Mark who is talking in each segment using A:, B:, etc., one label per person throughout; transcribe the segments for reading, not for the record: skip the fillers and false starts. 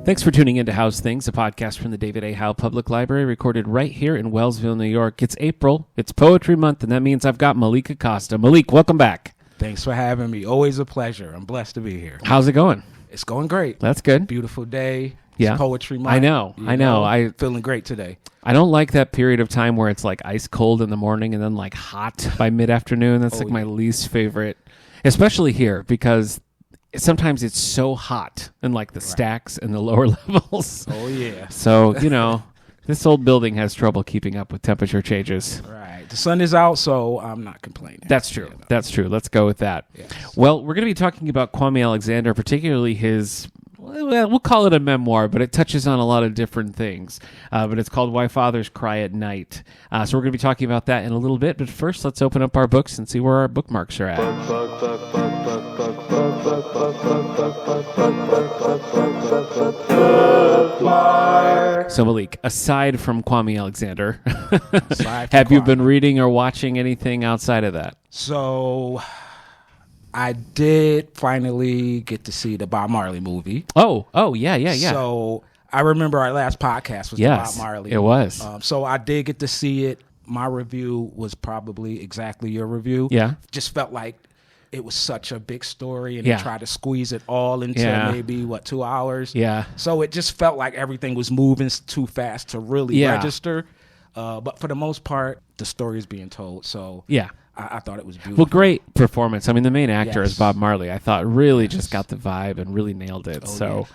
A: Thanks for tuning in to Howe's Things, a podcast from the David A. Howe Public Library, recorded right here in Wellsville, New York. It's April, it's Poetry Month, and that means I've got Malik Acosta. Malik, welcome back.
B: Thanks for having me. Always a pleasure. I'm blessed to be here.
A: How's it going?
B: It's going great.
A: That's good.
B: Beautiful day.
A: Yeah.
B: It's Poetry Month.
A: I know.
B: I'm feeling great today.
A: I don't like that period of time where it's like ice cold in the morning and then like hot by mid-afternoon. That's my least favorite, especially here, because sometimes it's so hot in like the stacks and the lower levels.
B: Oh, yeah.
A: So, this old building has trouble keeping up with temperature changes.
B: Right. The sun is out, so I'm not complaining.
A: That's true. That's true. Let's go with that.
B: Yes.
A: Well, we're going to be talking about Kwame Alexander, particularly his, we'll call it a memoir, but it touches on a lot of different things. But it's called Why Fathers Cry at Night. So we're going to be talking about that in a little bit. But first, let's open up our books and see where our bookmarks are at. So Malik, aside from Kwame Alexander, have you been reading or watching anything outside of that?
B: So I did finally get to see the Bob Marley movie.
A: Oh, yeah.
B: So I remember our last podcast was the Bob Marley.
A: It was.
B: So I did get to see it. My review was probably exactly your review.
A: Yeah.
B: Just felt like it was such a big story, and they tried to squeeze it all into maybe 2 hours.
A: Yeah.
B: So it just felt like everything was moving too fast to really register. But for the most part, the story is being told. So
A: yeah.
B: I thought it was beautiful.
A: Well, great performance. I mean, the main actor is Bob Marley. I thought really just got the vibe and really nailed it.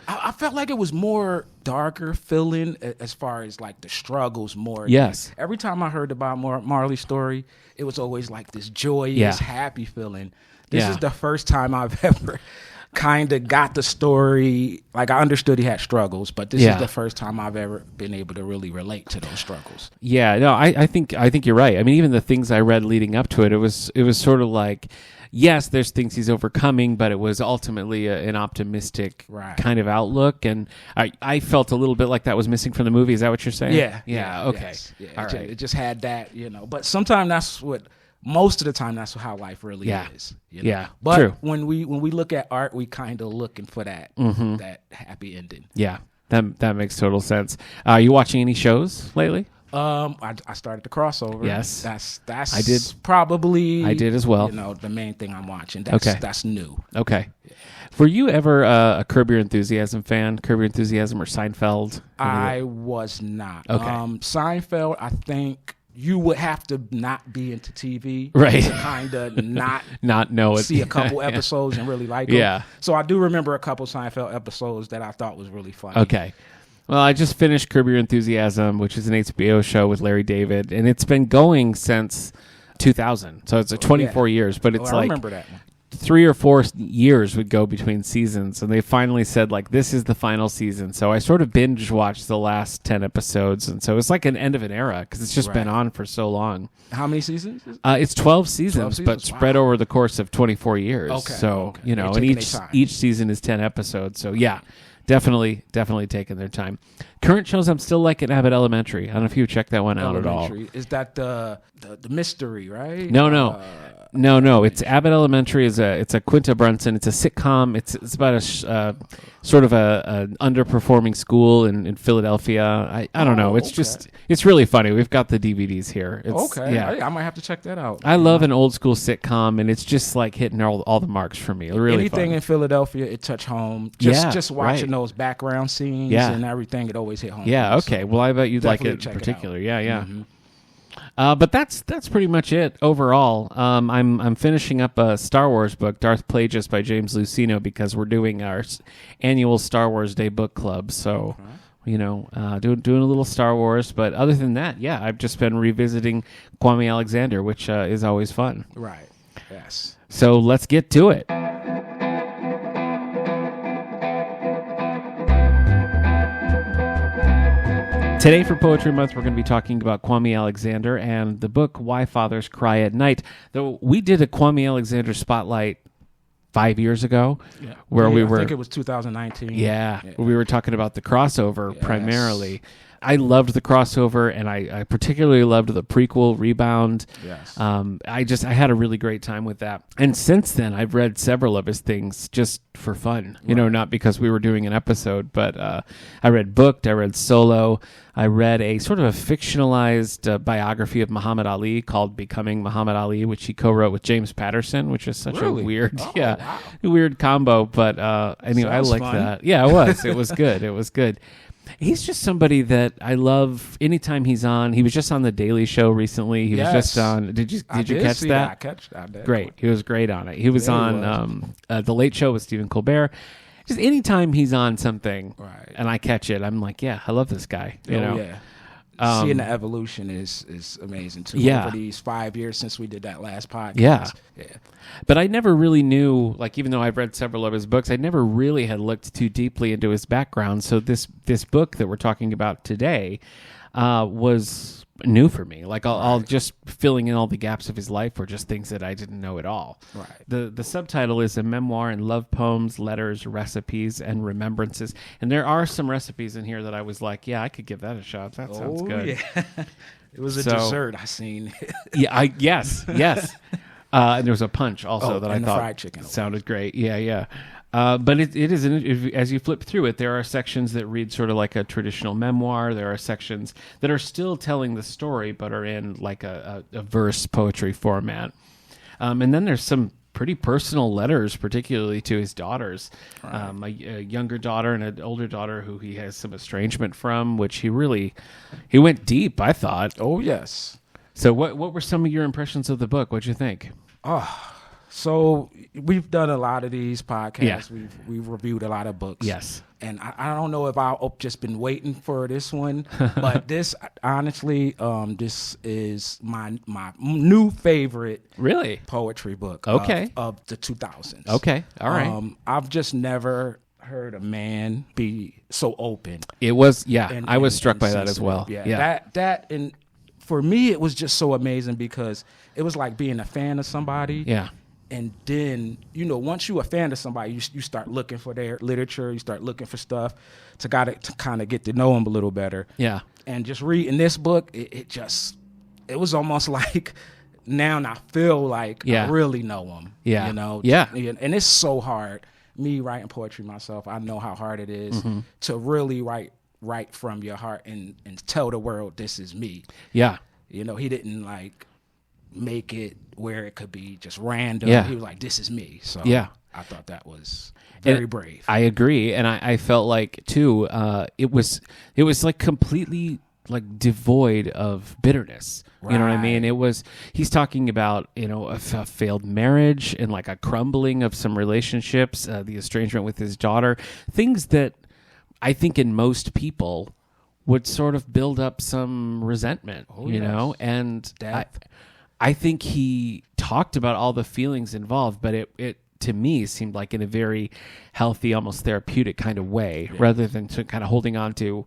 B: I felt like it was more darker feeling as far as like the struggles more.
A: Yes.
B: Every time I heard the Bob Marley story, it was always like this joyous, happy feeling. This is the first time I've ever kind of got the story. Like, I understood he had struggles, but this is the first time I've ever been able to really relate to those struggles.
A: Yeah, no, I think you're right. I mean, even the things I read leading up to it, it was sort of like, yes, there's things he's overcoming, but it was ultimately an optimistic kind of outlook, and I felt a little bit like that was missing from the movie. Is that what you're saying?
B: Yeah.
A: Okay.
B: Yes. Yeah.
A: All right.
B: It just had that, But sometimes most of the time, that's how life really is.
A: Yeah,
B: but
A: true.
B: when we look at art, we kind of looking for that that happy ending.
A: Yeah, that makes total sense. Are you watching any shows lately?
B: I started the crossover.
A: Yes,
B: that's
A: I did.
B: Probably
A: I did as well.
B: The main thing I'm watching. That's new.
A: Okay. Were you ever a Curb Your Enthusiasm fan? Curb Your Enthusiasm or Seinfeld?
B: I was not.
A: Okay.
B: Seinfeld, I think. You would have to not be into TV,
A: right?
B: To kind of
A: not know it.
B: See a couple episodes and really like them.
A: Yeah.
B: So I do remember a couple Seinfeld episodes that I thought was really funny.
A: Okay. Well, I just finished Curb Your Enthusiasm, which is an HBO show with Larry David, and it's been going since 2000. So it's 24 years, but it's
B: I remember that one.
A: 3 or 4 years would go between seasons, and they finally said, like, this is the final season. So I sort of binge watched the last 10 episodes, and so it's like an end of an era because it's just been on for so long.
B: How many seasons?
A: It's 12 seasons, but spread over the course of 24 years.
B: Okay.
A: So, and each season is 10 episodes. So, yeah. Definitely taking their time. Current shows I'm still liking Abbott Elementary. I don't know if you checked that one out at all.
B: Is that the mystery, right?
A: No. It's Abbott Elementary. It's a Quinta Brunson. It's a sitcom. It's about a sort of an underperforming school in Philadelphia. I don't know. It's really funny. We've got the DVDs here.
B: I might have to check that out.
A: I love an old school sitcom, and it's just like hitting all the marks for me. Really
B: anything
A: fun.
B: In Philadelphia, it touch home. Just watching those background scenes and everything, it always hit home.
A: Yeah. Okay. Well, I bet you'd like it in particular. Yeah. Mm-hmm. But that's pretty much it overall. I'm finishing up a Star Wars book, Darth Plagueis by James Luceno, because we're doing our annual Star Wars Day book club. So, doing a little Star Wars. But other than that, I've just been revisiting Kwame Alexander, which is always fun.
B: Right. Yes.
A: So let's get to it. Today for Poetry Month, we're going to be talking about Kwame Alexander and the book Why Fathers Cry at Night. Though we did a Kwame Alexander spotlight 5 years ago,
B: Yeah.
A: where we were.
B: I think it was 2019.
A: Yeah, we were talking about the crossover primarily. I loved the crossover, and I particularly loved the prequel Rebound.
B: Yes.
A: I had a really great time with that. And since then, I've read several of his things just for fun, not because we were doing an episode, but I read Booked, I read Solo, I read a sort of a fictionalized biography of Muhammad Ali called Becoming Muhammad Ali, which he co-wrote with James Patterson, which is such a weird, weird combo. But anyway, I like that. Yeah, it was. It was good. It was good. He's just somebody that I love anytime he's on. He was just on The Daily Show recently. He was just on. Did you catch that?
B: I did.
A: Great. He was great on it. He was on The Late Show with Stephen Colbert. Just anytime he's on something and I catch it, I'm like, yeah, I love this guy. You know?
B: Yeah. Seeing the evolution is amazing too. Over these 5 years since we did that last podcast.
A: Yeah. But I never really knew, like, even though I've read several of his books, I never really had looked too deeply into his background. So this book that we're talking about today was new for me. Like, I'll just filling in all the gaps of his life were just things that I didn't know at all.
B: Right.
A: The subtitle is A Memoir in Love Poems, Letters, Recipes, and Remembrances. And there are some recipes in here that I was like, yeah, I could give that a shot. That sounds good.
B: Yeah. It was a dessert I seen.
A: Yes. And there was a punch also that I thought
B: fried chicken
A: sounded great. Yeah. But it is, as you flip through it, there are sections that read sort of like a traditional memoir. There are sections that are still telling the story, but are in like a verse poetry format. And then there's some pretty personal letters, particularly to his daughters, a younger daughter and an older daughter who he has some estrangement from, which he went deep, I thought.
B: Oh, yes.
A: So what were some of your impressions of the book? What'd you think?
B: So we've done a lot of these podcasts. Yeah. We've reviewed a lot of books.
A: Yes.
B: And I don't know if I've just been waiting for this one, but this, honestly, this is my new favorite poetry book of the 2000s.
A: Okay. All right.
B: I've just never heard a man be so open.
A: It was, I was struck by that as well.
B: Yeah. That and for me, it was just so amazing because it was like being a fan of somebody.
A: Yeah.
B: And then, once you're a fan of somebody, you start looking for their literature. You start looking for stuff to kind of get to know them a little better.
A: Yeah.
B: And just reading this book, it was almost like now I feel like I really know them.
A: Yeah.
B: Yeah. And it's so hard. Me writing poetry myself, I know how hard it is to really write from your heart and tell the world this is me.
A: Yeah.
B: He didn't like make it where it could be just random. Yeah. He was like, this is me. So I thought that was very brave.
A: I agree. And I felt like too, it was like completely like devoid of bitterness. Right. You know what I mean? He's talking about, a failed marriage and like a crumbling of some relationships, the estrangement with his daughter, things that I think in most people would sort of build up some resentment, and I think he talked about all the feelings involved, but it to me seemed like in a very healthy, almost therapeutic kind of way, rather than to kind of holding on to.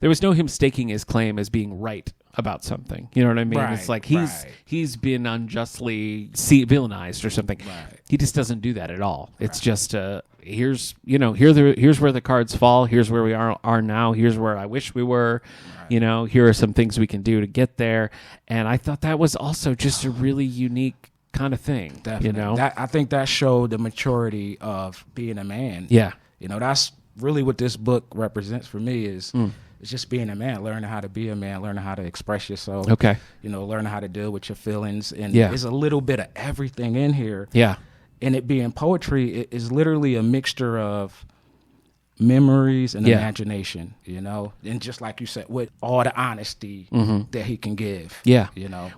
A: There was no him staking his claim as being right about something. You know what I mean? Right, it's like he's been unjustly villainized or something. Right. He just doesn't do that at all. It's just here's where the cards fall. Here's where we are now. Here's where I wish we were. Right. Here are some things we can do to get there. And I thought that was also just a really unique kind of thing.
B: Definitely. I think that showed the maturity of being a man.
A: Yeah.
B: That's really what this book represents for me is it's just being a man, learning how to be a man, learning how to express yourself.
A: Okay.
B: Learning how to deal with your feelings. And there's a little bit of everything in here.
A: Yeah.
B: And it being poetry, it is literally a mixture of memories and imagination, and just like you said, with all the honesty that he can give.
A: Yeah.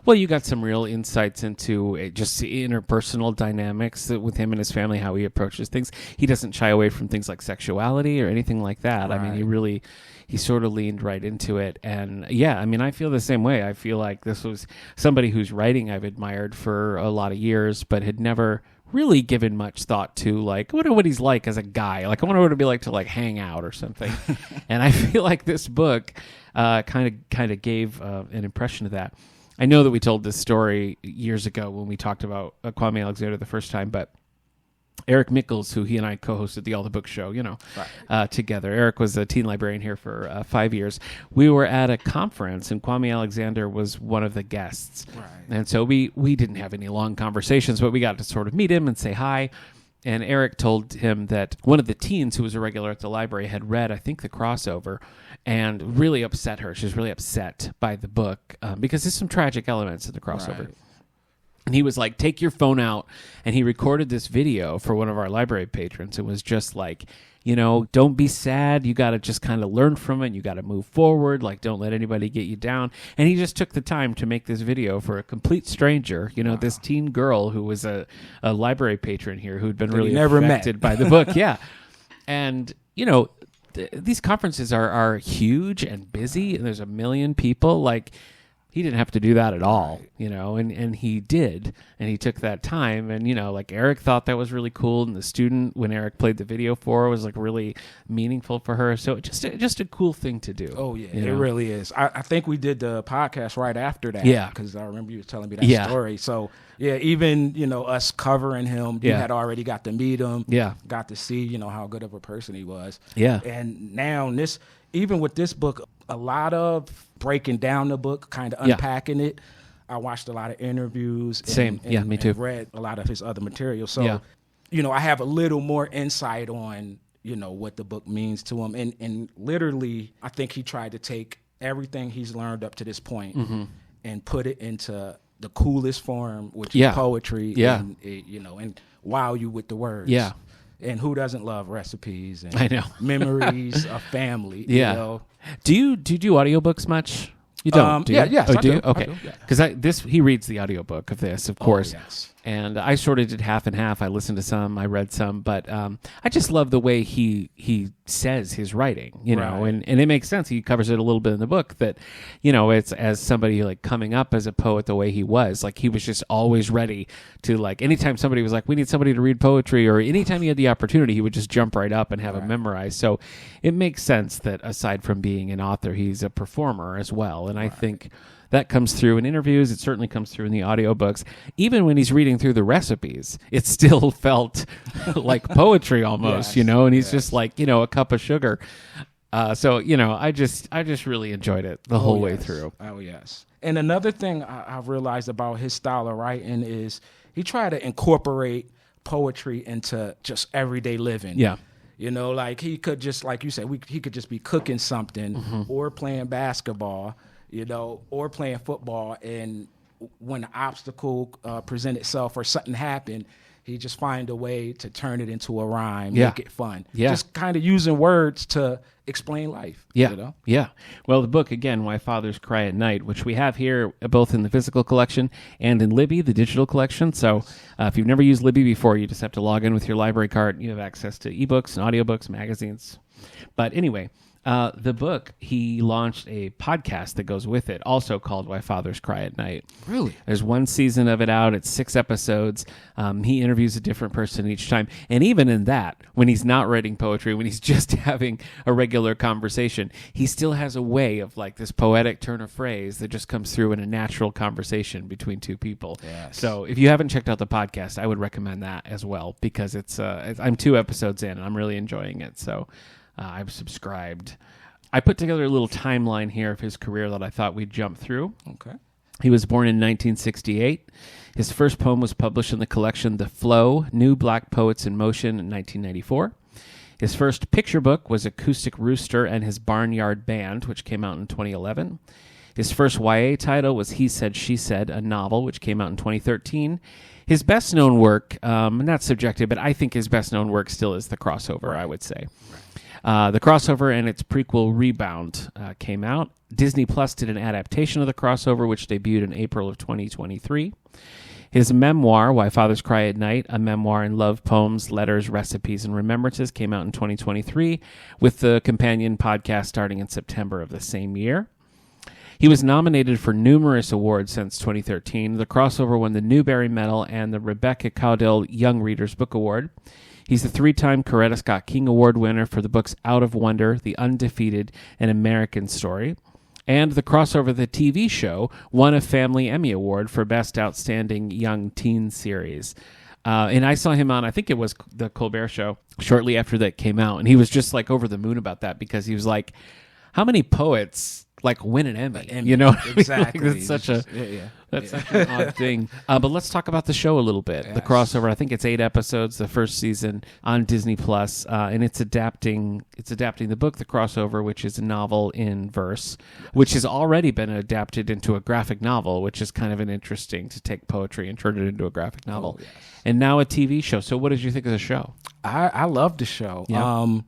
A: Well, you got some real insights into just the interpersonal dynamics with him and his family, how he approaches things. He doesn't shy away from things like sexuality or anything like that. Right. I mean, he sort of leaned right into it. And I feel the same way. I feel like this was somebody whose writing I've admired for a lot of years, but had never really given much thought to, like, I wonder what he's like as a guy. Like, I wonder what it'd be like to like hang out or something. And I feel like this book kind of gave an impression of that. I know that we told this story years ago when we talked about Kwame Alexander the first time, but Eric Mickles, who he and I co-hosted the All the Books show, together. Eric was a teen librarian here for 5 years. We were at a conference, and Kwame Alexander was one of the guests.
B: Right.
A: And so we didn't have any long conversations, but we got to sort of meet him and say hi. And Eric told him that one of the teens who was a regular at the library had read, I think, the crossover, and really upset her. She was really upset by the book because there's some tragic elements in the crossover.
B: Right.
A: And he was like, take your phone out. And he recorded this video for one of our library patrons. It was just like, don't be sad. You got to just kind of learn from it. You got to move forward. Like, don't let anybody get you down. And he just took the time to make this video for a complete stranger, wow. This teen girl who was a library patron here who'd been really affected by the book. Yeah. And, these conferences are huge and busy, and there's a million people. Like, he didn't have to do that at all, and he did, and he took that time, and, like Eric thought that was really cool, and the student, when Eric played the video for her, was like really meaningful for her, so just a cool thing to do.
B: Oh, yeah, it really is. I think we did the podcast right after that, because I remember you telling me that story, so, yeah, even, us covering him, you had already got to meet him, got to see, how good of a person he was, and now even with this book, a lot of breaking down the book, kind of unpacking it. I watched a lot of interviews.
A: Me too.
B: And read a lot of his other material. So, I have a little more insight on, what the book means to him. And literally, I think he tried to take everything he's learned up to this point and put it into the coolest form, which is poetry. And, and wow you with the words. Yeah. And who doesn't love recipes and memories of family?
A: Do you do audiobooks much? You don't, do you?
B: Yes,
A: I do.
B: Do.
A: Okay. Because he reads the audiobook of this, of course.
B: Yes.
A: And I sort of did half and half. I listened to some, I read some, but I just love the way he says his writing, and it makes sense. He covers it a little bit in the book that, it's as somebody like coming up as a poet the way he was. Like he was just always ready to, like, anytime somebody was like, we need somebody to read poetry, or anytime he had the opportunity, he would just jump right up and have it memorized. So it makes sense that aside from being an author, he's a performer as well. And I think that comes through in interviews. It certainly comes through in the audiobooks. Even when he's reading through the recipes, it still felt like poetry almost, and he's just like, a cup of sugar. So, I just really enjoyed it the whole way through.
B: Oh, yes. And another thing I've realized about his style of writing is he tried to incorporate poetry into just everyday living. Yeah. Like he could just, like you said, he could just be cooking something or playing basketball, or playing football, and when an obstacle present itself or something happened, he just find a way to turn it into a rhyme, make it fun. Yeah. Just kind of using words to explain life.
A: Yeah. Yeah. Well, the book, again, Why Fathers Cry at Night, which we have here both in the physical collection and in Libby, the digital collection. So if you've never used Libby before, you just have to log in with your library card. You have access to ebooks and audiobooks, magazines. But anyway, the book, he launched a podcast that goes with it, also called Why Fathers Cry at Night.
B: Really?
A: There's one season of it out. It's 6 episodes. He interviews a different person each time. And even in that, when he's not writing poetry, when he's just having a regular conversation, he still has a way of like this poetic turn of phrase that just comes through in a natural conversation between two people. Yes. So if you haven't checked out the podcast, I would recommend that as well, because I'm 2 episodes in and I'm really enjoying it. So I've subscribed. I put together a little timeline here of his career that I thought we'd jump through.
B: Okay.
A: He was born in 1968. His first poem was published in the collection The Flow, New Black Poets in Motion in 1994. His first picture book was Acoustic Rooster and His Barnyard Band, which came out in 2011. His first YA title was He Said, She Said, a novel, which came out in 2013. His best-known work, not subjective, but I think his best-known work still is The Crossover, I would say. The Crossover and its prequel Rebound came out. Disney Plus did an adaptation of The Crossover, which debuted in April of 2023. His memoir, Why Fathers Cry at Night, a memoir in love poems, letters, recipes, and remembrances, came out in 2023, with the companion podcast starting in September of the same year. He was nominated for numerous awards since 2013. The Crossover won the Newbery Medal and the Rebecca Caudill Young Readers Book Award. He's the 3-time Coretta Scott King Award winner for the books Out of Wonder, The Undefeated, and American Story. And The Crossover, the TV show, won a Family Emmy Award for Best Outstanding Young Teen Series. And I saw him on, I think it was the Colbert Show, shortly after that came out. And he was just like over the moon about that because he was like, how many poets like win an Emmy? You know,
B: exactly.
A: Like, that's such an odd thing. But let's talk about the show a little bit. Yes. The crossover. I think it's 8 episodes, the first season on Disney Plus, and it's adapting the book, The Crossover, which is a novel in verse, which has already been adapted into a graphic novel, which is kind of an interesting to take poetry and turn it into a graphic novel. Oh, yes. And now a TV show. So what did you think of the show?
B: I love the show. Yeah.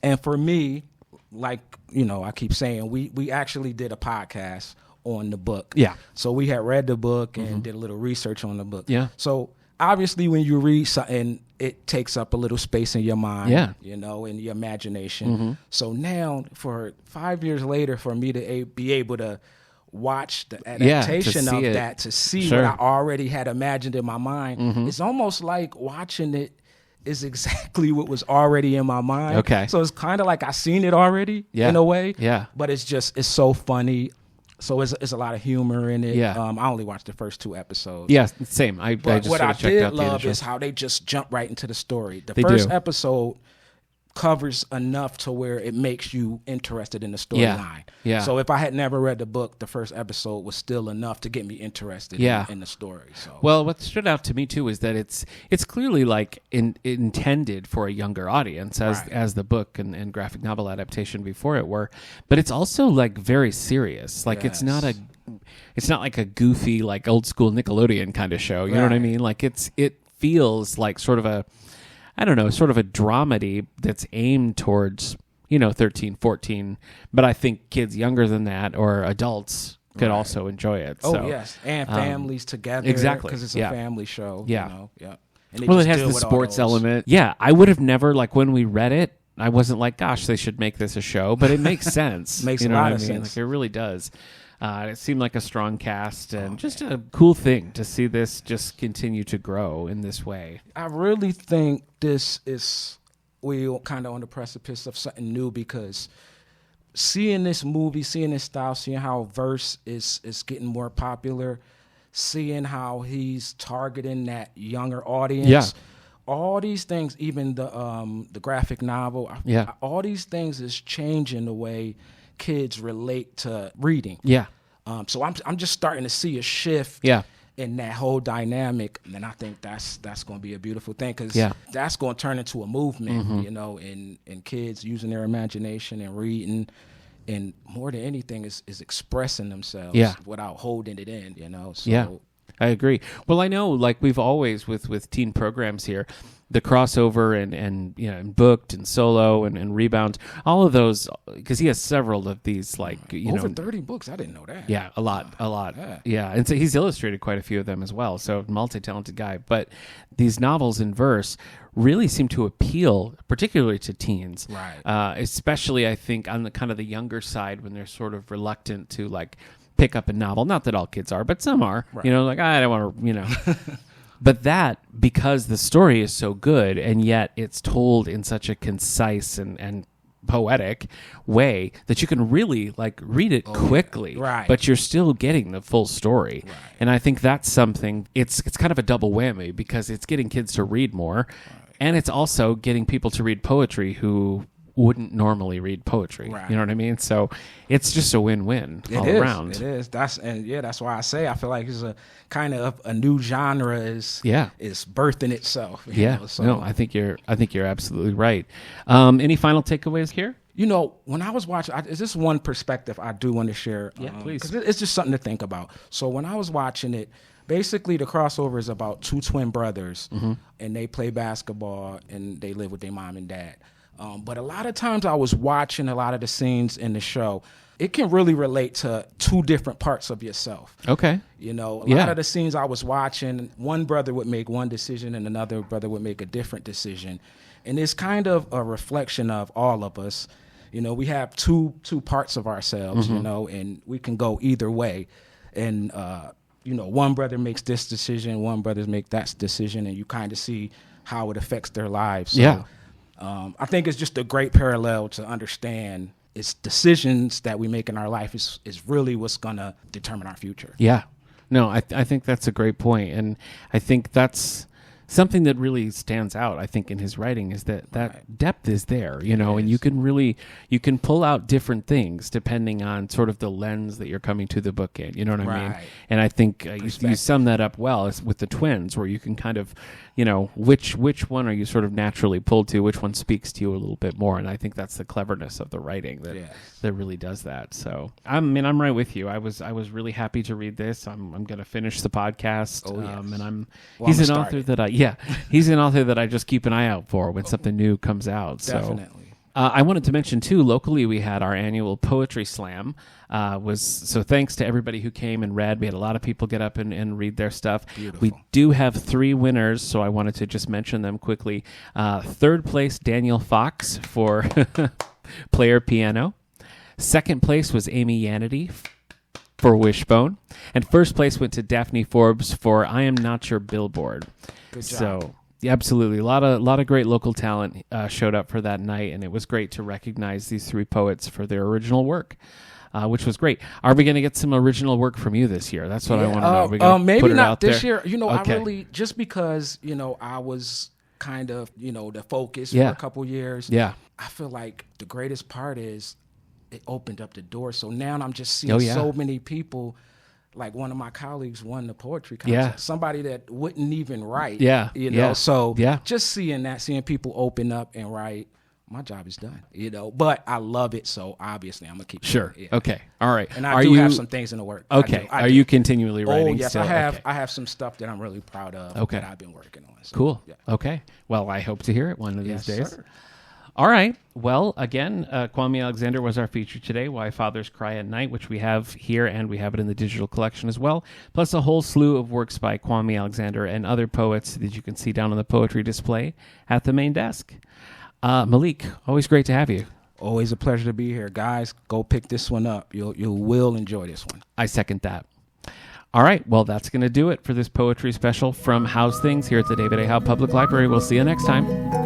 B: And for me, like, you know, I keep saying, we actually did a podcast on the book.
A: Yeah.
B: So we had read the book and did a little research on the book.
A: Yeah.
B: So obviously when you read something, it takes up a little space in your mind, you know, in your imagination. So now for 5 years later, for me to be able to watch the adaptation of that, to see what I already had imagined in my mind, it's almost like watching it is exactly what was already in my mind.
A: Okay.
B: So it's kind of like I seen it already in a way.
A: Yeah.
B: But it's so funny. So it's a lot of humor in it.
A: Yeah.
B: I only watched the first 2 episodes.
A: Yeah, same.
B: But
A: I just
B: what I
A: checked out
B: did love is how they just jump right into the story. The
A: they
B: first
A: do.
B: episode covers enough to where it makes you interested in the storyline.
A: Yeah.
B: So if I had never read the book, the first episode was still enough to get me interested in the story. So
A: well, what stood out to me too is that it's clearly like intended for a younger audience, as the book and graphic novel adaptation before it were, but it's also like very serious. Like it's not like a goofy like old school Nickelodeon kind of show. You know what I mean? Like it feels like sort of a dramedy that's aimed towards, 13, 14, but I think kids younger than that or adults could also enjoy it.
B: Oh, yes. And families together.
A: Exactly.
B: Because it's a family show.
A: Yeah.
B: You know? Yeah.
A: And it has the sports element. Yeah. I would have never, like when we read it, I wasn't like, gosh, they should make this a show, but it makes sense.
B: Makes a lot of sense.
A: Like, it really does. It seemed like a strong cast and just a cool thing to see this just continue to grow in this way.
B: I really think we're kind of on the precipice of something new, because seeing this movie, seeing this style, seeing how verse is getting more popular, seeing how he's targeting that younger audience, all these things, even the graphic novel, all these things is changing the way kids relate to reading.
A: Yeah.
B: So I'm just starting to see a shift in that whole dynamic, and I think that's going to be a beautiful thing, because that's going to turn into a movement, in kids using their imagination and reading, and more than anything is expressing themselves without holding it in, So
A: I agree. Well, I know, like we've always with teen programs here, the crossover and Booked and Solo and Rebound, all of those, because he has several of these, like
B: over 30 books. I didn't know that.
A: Yeah, a lot. Yeah, and so he's illustrated quite a few of them as well. So multi-talented guy. But these novels in verse really seem to appeal, particularly to teens.
B: Right.
A: Especially, I think, on the kind of the younger side, when they're sort of reluctant to like pick up a novel. Not that all kids are, but some are. Right. Like I don't want to, But that, because the story is so good, and yet it's told in such a concise and poetic way that you can really like read it quickly, but you're still getting the full story. Right. And I think that's something, it's kind of a double whammy, because it's getting kids to read more, and it's also getting people to read poetry who wouldn't normally read poetry. Right. You know what I mean? So it's just a win-win all around.
B: It is. That's why I say I feel like it's a kind of a new genre is birthing itself.
A: No, I think you're absolutely right. Any final takeaways here?
B: When I was watching, is this one perspective I do want to share?
A: Yeah, please.
B: 'Cause it's just something to think about. So when I was watching it, basically the crossover is about 2 twin brothers, and they play basketball and they live with their mom and dad. But a lot of times I was watching a lot of the scenes in the show, it can really relate to 2 different parts of yourself.
A: Okay.
B: A lot of the scenes I was watching, one brother would make one decision and another brother would make a different decision. And it's kind of a reflection of all of us. We have two parts of ourselves, and we can go either way. And, one brother makes this decision, one brother makes that decision, and you kind of see how it affects their lives. So, I think it's just a great parallel to understand it's decisions that we make in our life is really what's going to determine our future.
A: Yeah. No, I think that's a great point. And I think that's something that really stands out, I think, in his writing is that depth is there, and you can pull out different things depending on sort of the lens that you're coming to the book in. You know what I mean? And I think you sum that up well with the twins, where you can kind of, which one are you sort of naturally pulled to, which one speaks to you a little bit more, and I think that's the cleverness of the writing that really does that. So I'm right with you. I was really happy to read this. I'm going to finish the podcast, and he's an author that I just keep an eye out for when something new comes out.
B: Definitely.
A: I wanted to mention too, locally we had our annual poetry slam. So thanks to everybody who came and read. We had a lot of people get up and read their stuff.
B: Beautiful.
A: We do have 3 winners, so I wanted to just mention them quickly. Third place, Daniel Fox for Player Piano. Second place was Amy Yanity for Wishbone. And first place went to Daphne Forbes for I Am Not Your Billboard.
B: Good job.
A: So, yeah, absolutely. A lot of great local talent showed up for that night, and it was great to recognize these 3 poets for their original work, which was great. Are we going to get some original work from you this year? That's what I want to know.
B: Maybe not this year. Okay. I really, just because, I was kind of, the focus for a couple years.
A: Yeah.
B: I feel like the greatest part is it opened up the door. So now I'm just seeing so many people. Like one of my colleagues won the poetry contest. Somebody that wouldn't even write. So just seeing people open up and write, my job is done. But I love it, so obviously I'm gonna keep
A: sure.
B: doing it.
A: Okay, all right.
B: And I do have some things in the work.
A: Okay,
B: I do.
A: Are you continually writing?
B: Oh yes,
A: still?
B: I have. I have some stuff that I'm really proud of. That I've been working on. So,
A: cool.
B: Yeah.
A: Okay. Well, I hope to hear it one of these days.
B: Sir.
A: All right. Well, again, Kwame Alexander was our feature today, Why Fathers Cry at Night, which we have here, and we have it in the digital collection as well, plus a whole slew of works by Kwame Alexander and other poets that you can see down on the poetry display at the main desk. Malik, always great to have you.
B: Always a pleasure to be here. Guys, go pick this one up. You will enjoy this one.
A: I second that. All right. Well, that's going to do it for this poetry special from Howe's Things here at the David A. Howe Public Library. We'll see you next time.